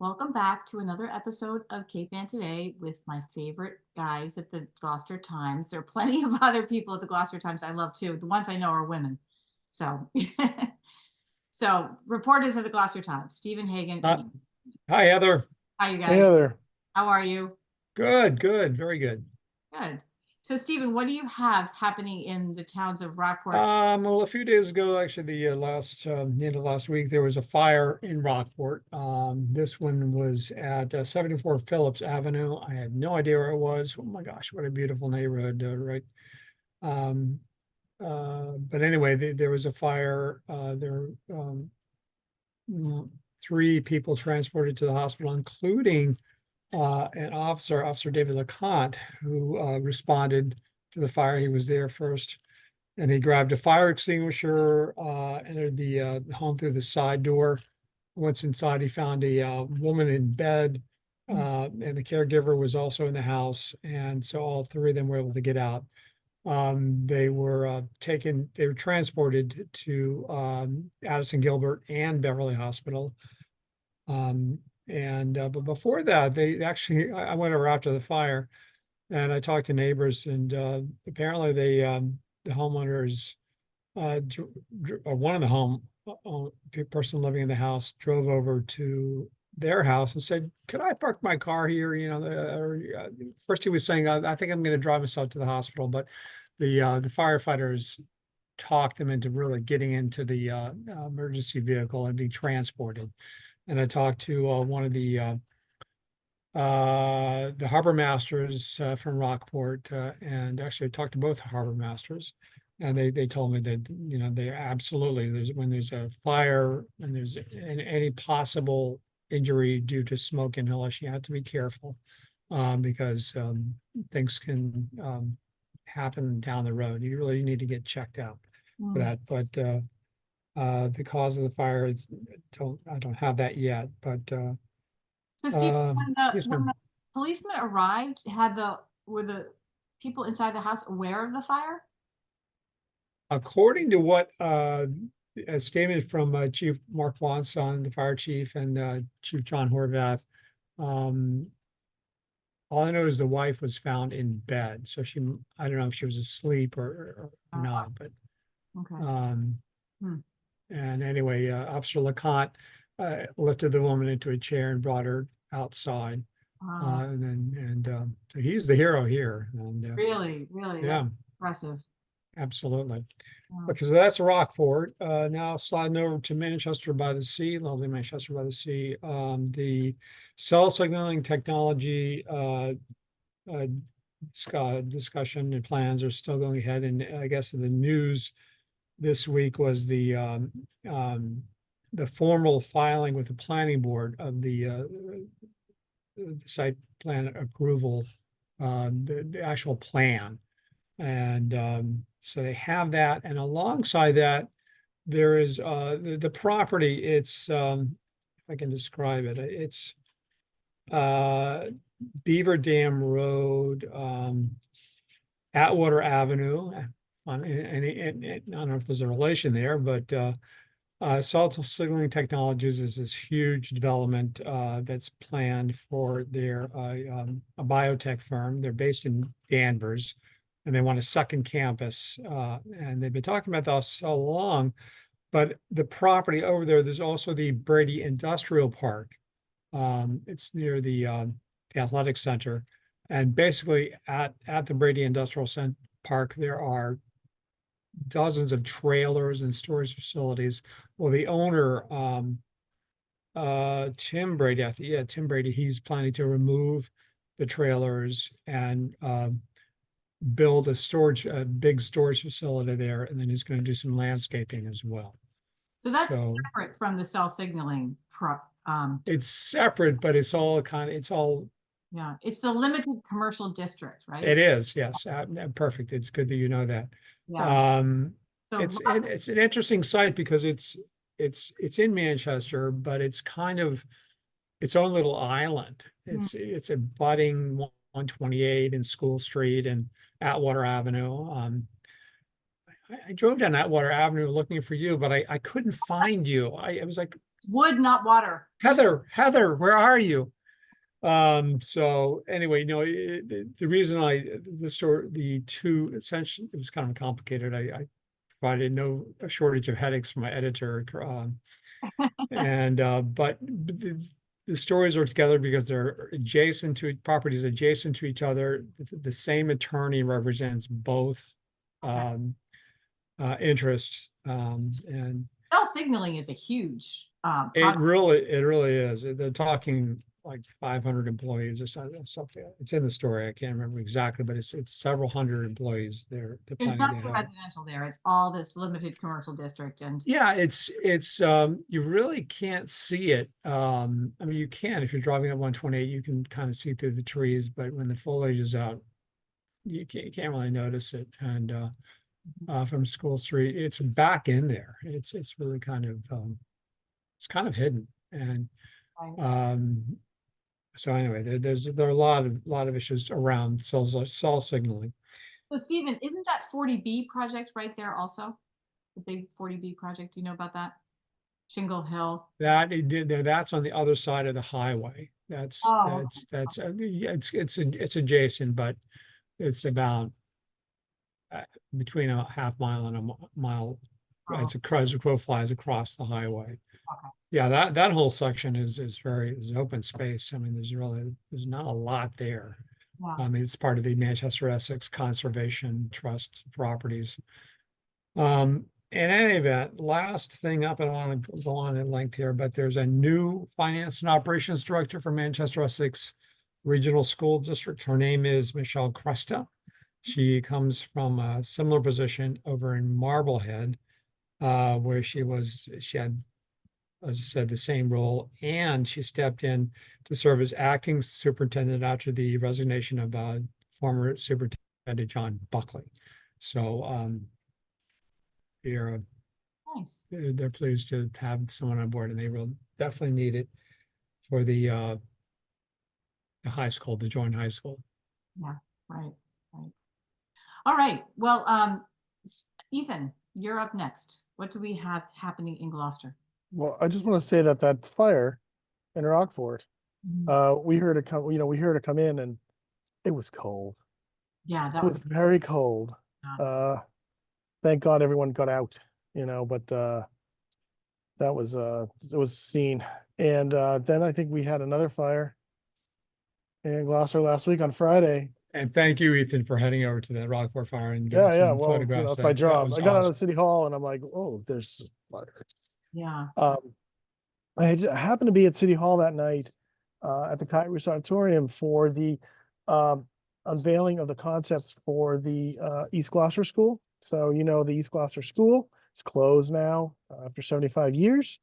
Welcome back to another episode of Cape Ann Today with my favorite guys at the Gloucester Times. There are plenty of other people at the Gloucester Times I love too. The ones I know are women. So, so reporters at the Gloucester Times, Stephen Hagan. Hi, Heather. Hi, you Hey guys. there. How are you? Good, very good. Good. So, Stephen, what do you have happening in the towns of Rockport? Well, a few days ago, actually, the end of last week, there was a fire in Rockport. This one was at 74 Phillips Avenue. I had no idea where it was. Oh my gosh, what a beautiful neighborhood, right? Um, but anyway, there was a fire. Three people transported to the hospital, including an Officer David LeConte, who responded to the fire. He was there first, and he grabbed a fire extinguisher, entered the home through the side door. Once inside, he found a woman in bed, and the caregiver was also in the house, and so all three of them were able to get out. They were transported to Addison Gilbert and Beverly Hospital. But before that, they actually, I went over after the fire and I talked to neighbors, and apparently the homeowners, or one of the person living in the house drove over to their house and said, "Could I park my car here?" First he was saying, "I think I'm going to drive myself to the hospital," but the firefighters talked them into really getting into the emergency vehicle and being transported. And I talked to one of the harbor masters from Rockport, and actually I talked to both harbor masters, and they told me that they absolutely, when there's a fire and there's any possible injury due to smoke inhalation, you have to be careful, because things can happen down the road. You really need to get checked out for that. But the cause of the fire, I don't have that yet, but So, Steve, yes, when ma'am. the policemen arrived, were the people inside the house aware of the fire? According to what a statement from Chief Mark Wanson, the fire chief, and Chief John Horvath, all I know is the wife was found in bed. So I don't know if she was asleep or not, but Okay. um, and anyway, Officer LeConte lifted the woman into a chair and brought her outside. So he's the hero here. And Really, yeah, that's impressive. absolutely. Wow. Okay, so that's Rockport. Now sliding over to Manchester by the Sea, lovely Manchester by the Sea. The cell signaling technology discussion and plans are still going ahead. And I guess the news this week was the formal filing with the planning board of the site plan approval, the actual plan. And so they have that. And alongside that, there is the property. It's, if I can describe it, it's Beaver Dam Road, Atwater Avenue. And I don't know if there's a relation there, but Salt Signaling Technologies is this huge development that's planned for a biotech firm. They're based in Danvers, and they want a second campus. And they've been talking about this all along. But the property over there, there's also the Brady Industrial Park. It's near the athletic center, and basically at the Brady Industrial Park, there are dozens of trailers and storage facilities. Well, the owner, Tim Brady, Tim Brady, he's planning to remove the trailers and build a big storage facility there, and then he's going to do some landscaping as well. So that's separate from the cell signaling it's separate, but it's all yeah, it's the limited commercial district, right? It is, yes. Perfect. It's good that you know that. Yeah. So It's an interesting site because it's in Manchester, but it's kind of its own little island. It's a budding 128 and School Street and Atwater Avenue. I drove down Atwater Avenue looking for you, but I couldn't find you. I was like Wood, not water. Heather, where are you? So anyway, the reason the two, essentially, it was kind of complicated. I provided no shortage of headaches for my editor. But the stories are together because they're adjacent to properties adjacent to each other. The same attorney represents both interests. And Cell signaling is a huge it project. really is. They're talking like 500 employees or something. It's in the story. I can't remember exactly, but it's several hundred employees they're It's planning to nothing have. residential there. It's all this limited commercial district and Yeah, it's you really can't see it. I mean you can if you're driving up 128, you can kind of see through the trees, but when the foliage is out, you can't really notice it. And from School Street, it's back in there. It's really kind of it's kind of hidden. And right. um so anyway, there are a lot of issues around cell signaling. So Stephen, isn't that 40B project right there also? The big 40B project, do you know about that? Shingle Hill. That's on the other side of the highway. Oh, Yeah, it's adjacent, but it's about uh, between a half mile and a mile. oh, As a crow flies across the highway. okay. Yeah, that whole section is open space. I mean, there's not a lot there. Yeah. I mean, it's part of the Manchester Essex Conservation Trust properties. In any event, last thing up, I don't want to go on at length here, but there's a new finance and operations director for Manchester Essex Regional School District. Her name is Michelle Cresta. She comes from a similar position over in Marblehead, where she had, as I said, the same role, and she stepped in to serve as acting superintendent after the resignation of former superintendent John Buckley. So they're Nice. they're pleased to have someone on board, and they will definitely need it for the high school, the joint high school. Yeah, right, right. All right. Well, Ethan, you're up next. What do we have happening in Gloucester? Well, I just want to say that that fire in Rockport, we heard it come, we heard it come in and it was cold. Yeah, It that was was very cold. Thank God everyone got out, but that was it was a scene. And then I think we had another fire in Gloucester last week on Friday. And thank you, Ethan, for heading over to the Rockport fire and Yeah, getting yeah. some Well, photographs. it's my That job. was I got out awesome. of City Hall and I'm like, oh, there's fire. yeah. Happened to be at City Hall that night at the Kyrus Auditorium for the um, unveiling of the concepts for the East Gloucester School. So, the East Gloucester School is closed now after 75 years.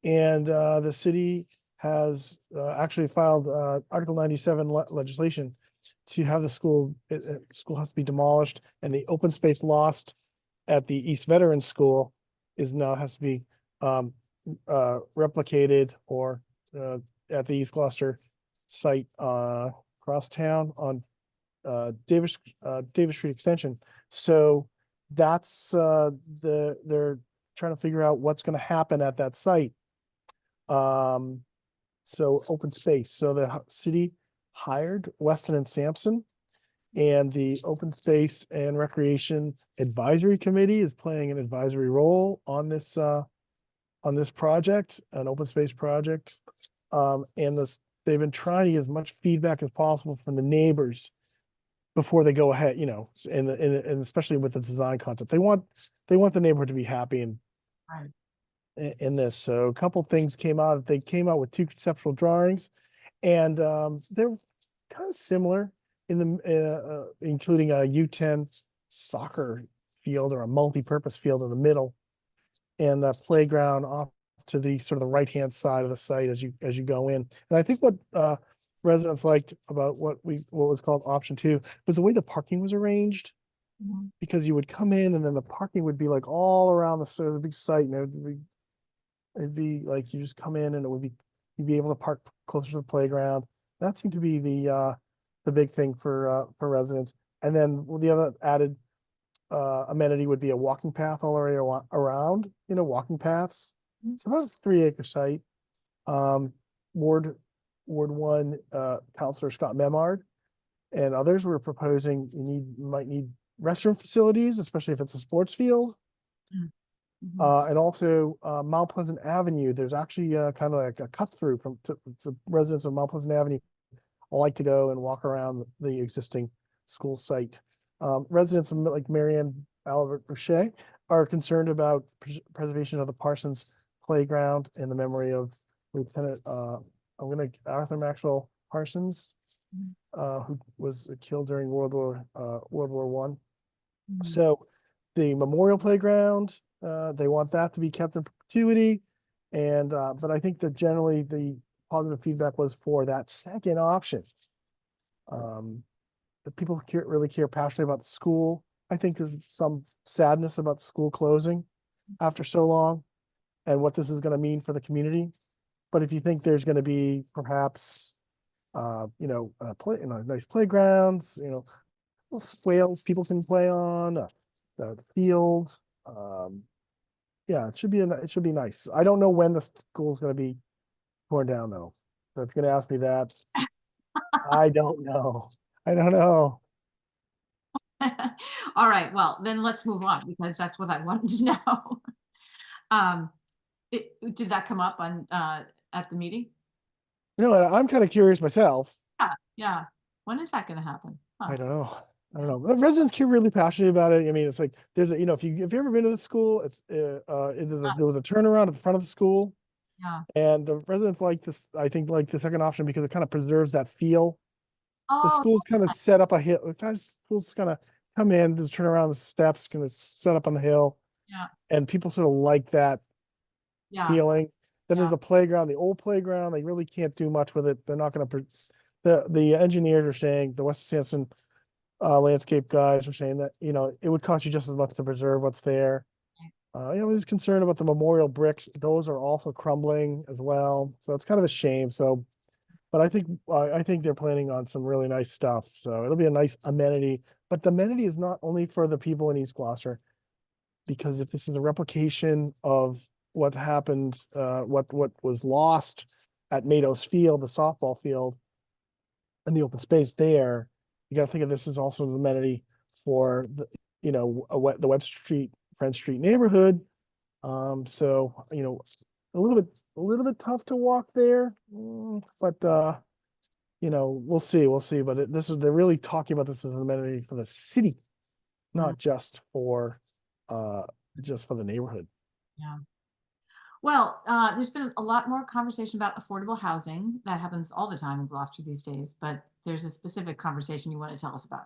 And the city has actually filed Article 97 legislation to have the school has to be demolished, and the open space lost at the East Veterans School has to be replicated or at the East Gloucester site across town on Davis Street Extension. So that's they're trying to figure out what's going to happen at that site. So open space. So the city hired Weston and Sampson, and the Open Space and Recreation Advisory Committee is playing an advisory role on this project, an open space project. They've been trying to get as much feedback as possible from the neighbors before they go ahead, and especially with the design concept. They want the neighborhood to be happy Right. in this. So a couple things came out. They came out with two conceptual drawings, and they're kind of similar including a U10 soccer field or a multi-purpose field in the middle, and the playground off to the sort of the right-hand side of the site as you go in. And I think what residents liked about what was called option 2 was the way the parking was arranged, because you would come in and then the parking would be like all around the sort of the big site, and it'd be like you just come in and you'd be able to park closer to the playground. That seemed to be the big thing for residents. And then the other added amenity would be a walking path all the way around, walking paths. It's about a 3-acre site. Ward, Ward one, Counselor Scott Memard and others were proposing you might need restroom facilities, especially if it's a sports field. Mhm. And also, Mount Pleasant Avenue, there's actually, kind of like a cut through to residents of Mount Pleasant Avenue. I like to go and walk around the existing school site. Residents of like Marianne Albert Boucher are concerned about preservation of the Parsons Playground in the memory of Lieutenant, Arthur Maxwell Parsons, who was killed during World War One. Mhm. So the memorial playground, they want that to be kept in perpetuity. And, but I think that generally the positive feedback was for that second option. The people really care passionately about the school. I think there's some sadness about the school closing after so long and what this is going to mean for the community. But if you think there's going to be perhaps, nice playgrounds, little swales people can play on, the field. Yeah, it should be nice. I don't know when the school is going to be torn down though. So if you're going to ask me that, I don't know. I don't know. All right, well, then let's move on because that's what I wanted to know. Um, did that come up on, at the meeting? I'm kind of curious myself. Yeah, yeah. When is that gonna happen? Huh. I don't know. I don't know. The residents care really passionate about it. I mean, it's like there's a, if you've ever been to the school, there was a turnaround at the front of the school, Yeah. and the residents like this. I think like the second option because it kind of preserves that feel. The Oh, school's kind of set up a hill. Schools kind of come in, just turn around the steps, kind of set up on the hill, yeah, and people sort of like that yeah, feeling. Then yeah. there's a playground, the old playground. They really can't do much with it. They're not going to. The engineers are saying the West Sampson landscape guys are saying that it would cost you just as much to preserve what's there. He's concerned about the memorial bricks; those are also crumbling as well. So it's kind of a shame. So, but I think they're planning on some really nice stuff. So it'll be a nice amenity. But the amenity is not only for the people in East Gloucester, because if this is a replication of what happened, what was lost at Mados Field, the softball field, and the open space there, you got to think of this as also an amenity for the Web Street, Friend Street neighborhood. So a little bit tough to walk there, but we'll see. But they're really talking about this as an amenity for the city, Mm, not uh, just for the neighborhood. yeah. Well, there's been a lot more conversation about affordable housing. That happens all the time in Gloucester these days, but there's a specific conversation you want to tell us about.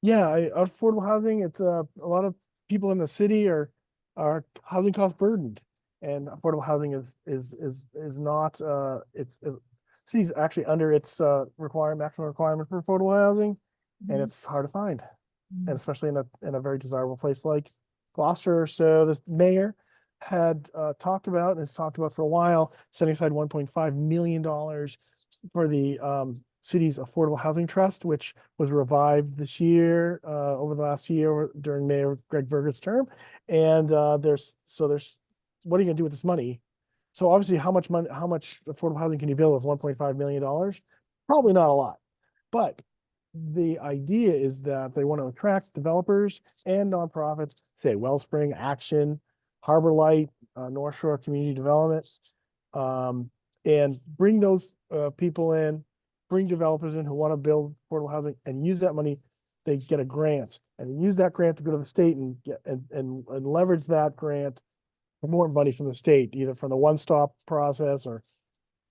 Yeah, affordable housing, it's a lot of people in the city are housing cost burdened. And affordable housing is not it's city's actually under its maximum requirement for affordable housing, and Mhm. it's hard to find. And Mm. especially in a very desirable place like Gloucester. So this mayor had talked about and has talked about for a while, setting aside $1.5 million for the city's affordable housing trust, which was revived this year, over the last year during Mayor Greg Berger's term. And there's what are you gonna do with this money? So obviously, how much affordable housing can you build with $1.5 million? Probably not a lot, but the idea is that they want to attract developers and nonprofits, say Wellspring, Action, Harbor Light, North Shore Community Development, and bring those people in, bring developers in who want to build affordable housing and use that money. They get a grant and use that grant to go to the state and get and leverage that grant for more money from the state, either from the one-stop process or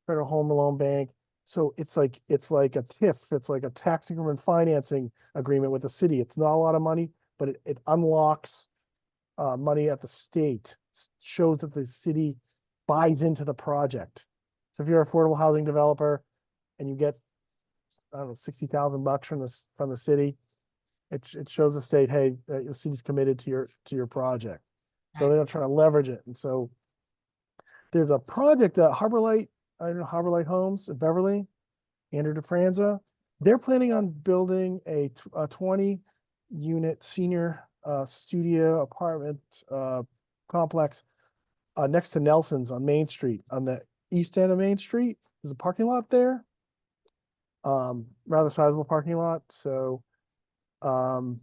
Federal Home Loan Bank. So it's like a TIF, it's like a tax increment financing agreement with the city. It's not a lot of money, but it unlocks money at the state, shows that the city buys into the project. So if you're an affordable housing developer and you get, I don't know, $60,000 from the city, it shows the state, hey, the city's committed to your project. So Right. they're not trying to leverage it. And so there's a project at Harbor Light, I don't know, Harbor Light Homes in Beverly, Andrew DeFranza. They're planning on building a 20-unit senior studio apartment complex next to Nelson's on Main Street, on the east end of Main Street, there's a parking lot there. Rather sizable parking lot, so, that's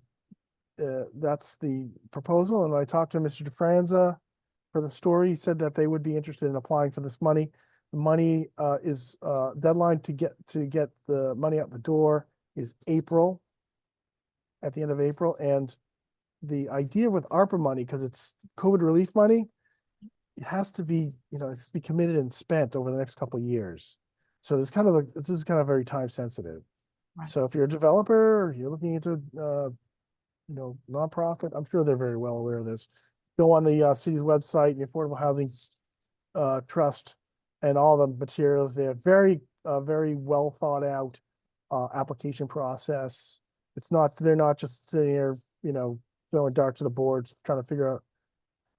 the proposal, and when I talked to Mr. DeFranza for the story, he said that they would be interested in applying for this money. The money, is, deadline to get the money out the door is April, at the end of April, and the idea with ARPA money, because it's COVID relief money, it has to be, it has to be committed and spent over the next couple of years. So this is kind of very time sensitive. Right. So if you're a developer, or you're looking into, nonprofit, I'm sure they're very well aware of this. Go on the city's website, the Affordable Housing Trust, and all the materials. They're very well thought out application process. They're not just sitting here, throwing darts at the boards, trying to figure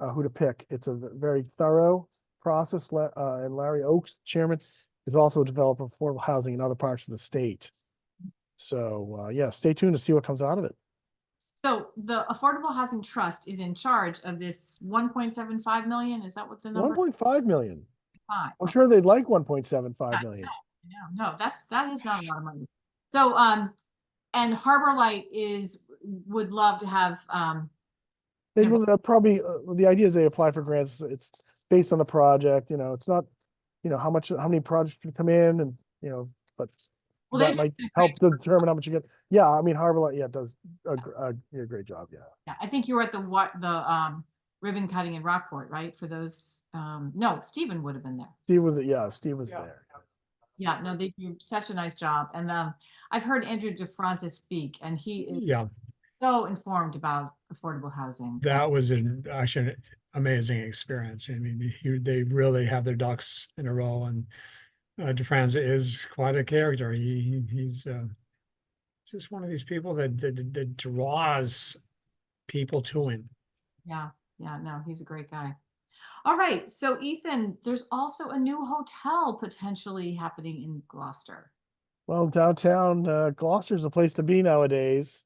out who to pick. It's a very thorough process. And Larry Oakes, chairman, is also a developer of affordable housing in other parts of the state. So yeah, stay tuned to see what comes out of it. So the Affordable Housing Trust is in charge of this 1.75 million. Is that what's the number? 1.5 million. Five. I'm sure they'd like 1.75 million. No, that is not a lot of money. So, and Harbor Light would love to have, They'll probably, the idea is they apply for grants. It's based on the project, it's not, how many projects can come in and, but well, they that do might a help great- determine how much you get. Yeah, I mean, Harbor Light, does a great job, yeah. Yeah, I think you were at the ribbon cutting in Rockport, right? For those, no, Stephen would have been there. Steve was there. Yeah, no, they do such a nice job. And I've heard Andrew DeFrancis speak, and he is Yeah, so informed about affordable housing. that was actually an amazing experience. I mean, they really have their ducks in a row, and DeFranza is quite a character. He's just one of these people that draws people to him. Yeah, no, he's a great guy. All right, so Ethan, there's also a new hotel potentially happening in Gloucester. Well, downtown Gloucester's a place to be nowadays.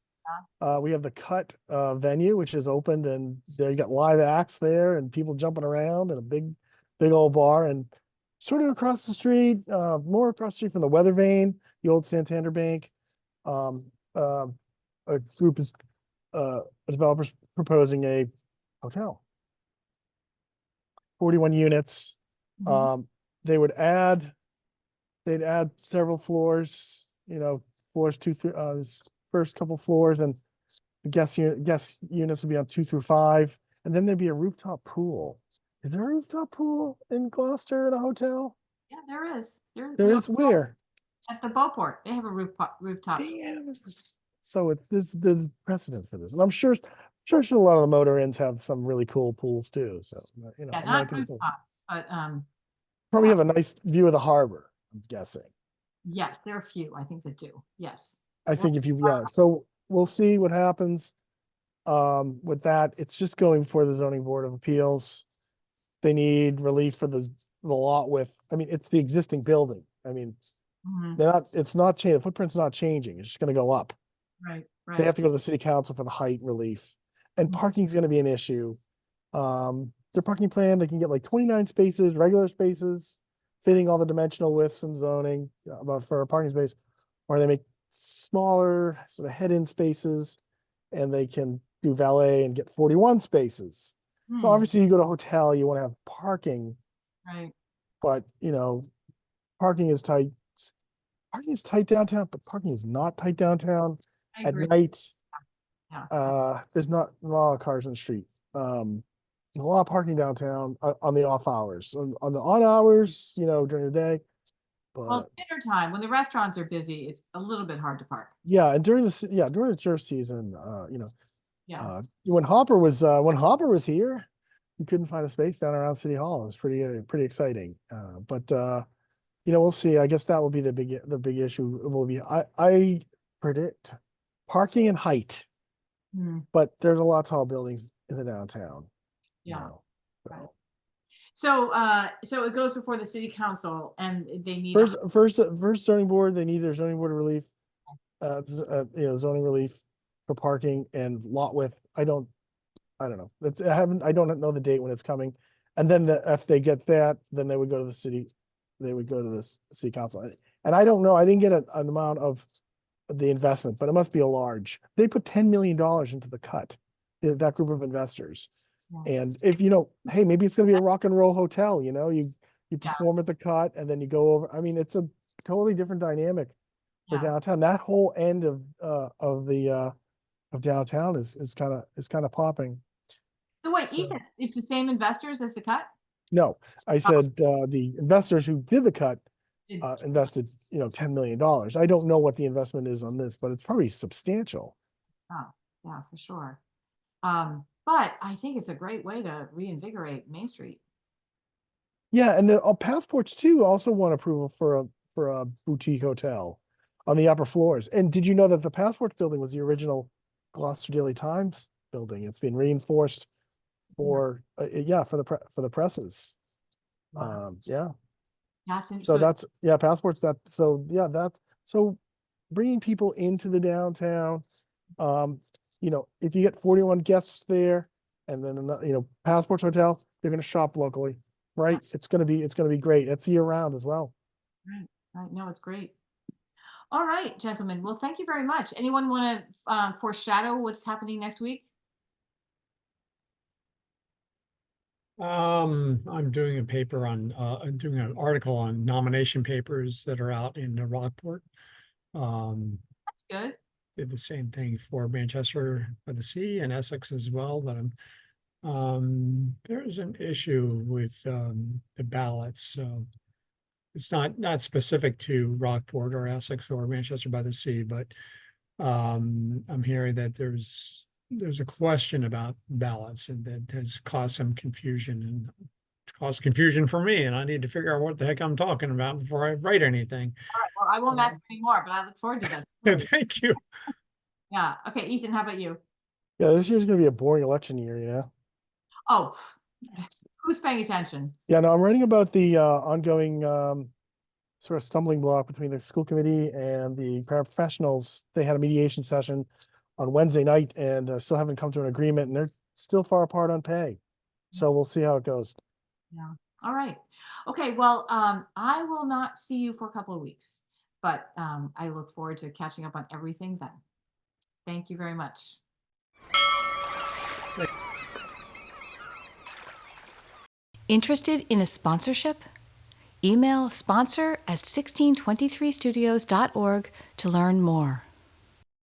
We have the Cut venue, which is opened, and there you got live acts there and people jumping around, and a big old bar, and sort of across the street, more across the street from the Weather Vane, the old Santander Bank. A group is developers proposing a hotel, 41 units. Mhm. They'd add several floors, floors first couple floors, and the guest units would be on 2 through 5, and then there'd be a rooftop pool. Is there a rooftop pool in Gloucester in a hotel? Yeah, there is. There is where? At the Beauport, they have a rooftop. Damn. So there's precedence for this, and I'm sure a lot of the motor inns have some really cool pools too. So Yeah, I'm not gonna say- rooftops, but probably have a nice view of the harbor, I'm guessing. yes, there are a few, I think, that do. Yes. I think so we'll see what happens. With that, it's just going for the zoning board of appeals. They need relief for the lot width. I mean, it's the existing building. I mean, Mhm. the footprint's not changing. It's just gonna go up. Right, They right. have to go to the city council for the height relief, and Mhm. parking's gonna be an issue. Their parking plan, they can get like 29 spaces, regular spaces, fitting all the dimensional widths and zoning, for a parking space, or they make smaller sort of head-in spaces, and they can do valet and get 41 spaces. So Hmm, obviously you go to a hotel, you wanna have parking, right. but parking is tight. Parking is tight downtown, but parking is not tight downtown. I At agree. night, Yeah. there's not a lot of cars in the street. There's a lot of parking downtown on the off hours. On the on hours, during the day. Well, But dinner time, when the restaurants are busy, it's a little bit hard to park. yeah, and during the tourist season, Yeah. when Hopper was here, you couldn't find a space down around City Hall. It was pretty exciting. But we'll see. I guess that will be the big issue. Will be I predict parking and height, Hmm, but there's a lot of tall buildings in the downtown. yeah. So. So it goes before the city council and they need. First zoning board, they need their zoning board relief. Zoning relief for parking and lot width. I don't know. I don't know the date when it's coming. And then if they get that, then they would go to the city, they would go to the city council. And I don't know, I didn't get an amount of the investment, but it must be a large. They put $10 million into the cut, that group of investors. Yeah. And if, hey, maybe it's gonna be a rock and roll hotel, you Yeah. perform at the cut and then you go over. I mean, it's a totally different dynamic for Yeah. downtown. That whole end of downtown is kind of popping. So wait, So- Ethan, it's the same investors as the cut? No, I said, the investors who did the cut Did- invested, $10 million. I don't know what the investment is on this, but it's probably substantial. Oh, yeah, for sure. But I think it's a great way to reinvigorate Main Street. Yeah, and the Passports too also won approval for a boutique hotel on the upper floors. And did you know that the Passports building was the original Gloucester Daily Times building? It's been reinforced for for the presses. Wow. Yeah. That's So interesting. that's, Passports so bringing people into the downtown. If you get 41 guests there and then, Passports Hotel, they're gonna shop locally, right? It's gonna be great. It's year round as well. Right. No, it's great. All right, gentlemen. Well, thank you very much. Anyone want to foreshadow what's happening next week? I'm doing a paper I'm doing an article on nomination papers that are out in Rockport. That's good. Did the same thing for Manchester by the Sea and Essex as well, but there's an issue with the ballots, so it's not specific to Rockport or Essex or Manchester by the Sea, but I'm hearing that there's a question about ballots and that has caused some confusion and caused confusion for me, and I need to figure out what the heck I'm talking about before I write anything. All right. Well, I won't ask any more, but I look forward to that. Thank you. Yeah. Okay, Ethan, how about you? Yeah, this year's gonna be a boring election year, Oh, who's paying attention? Yeah, no, I'm writing about the ongoing sort of stumbling block between the school committee and the paraprofessionals. They had a mediation session on Wednesday night and still haven't come to an agreement, and they're still far apart on pay. So we'll see how it goes. Yeah. All right. Okay. Well, I will not see you for a couple of weeks, but I look forward to catching up on everything then. Thank you very much. Interested in a sponsorship? Email sponsor@1623studios.org to learn more.